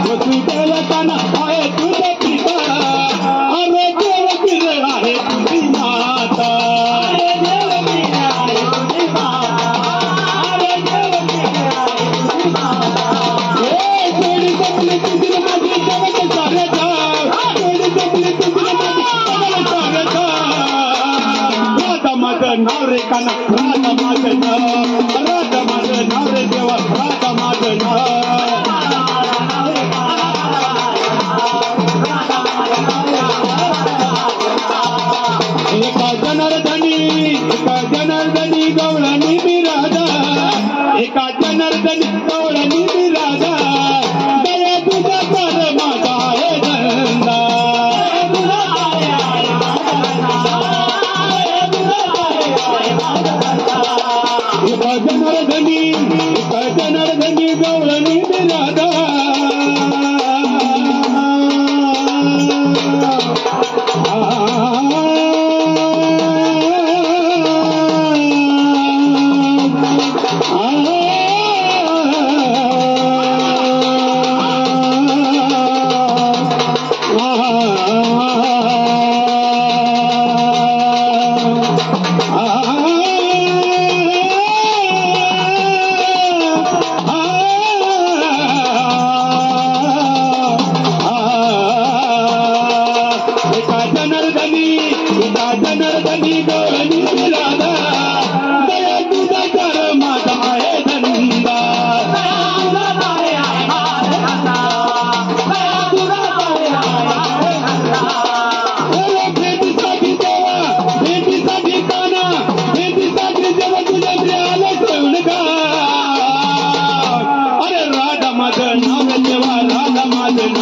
वसुदेव काना आहे तुझे पिता अरे देवकी रे आहे तुझी माता अरे देवकी रे आहे तुझी माता अरे देवकी रे आहे तुझी माता ए थोडी जपली तुझी माझी जगत सारे जाव थोडी जपली तुझी माझी जगत सारे जाव राधा माझं नाव रे काना राधा माझं नाव राधा माझं नाव रे देवा राधा माझं नाव एका जनार्दनी गवळणी विराजा एका जनार्दनी गवळणी विराजा दया तुझा कर माझा आहे धंदा एका जनार्दनी गवळणी विराजा जनार्दनी गवळणी विराजा दया तुझा कर माझा आहे धंदा भेटीसाठी देवा भेटीसाठी काना भेटीसाठी देवा तुझ्या प्रियाला ठेवून गा अरे राधा माझं नाव देवा राधा माझं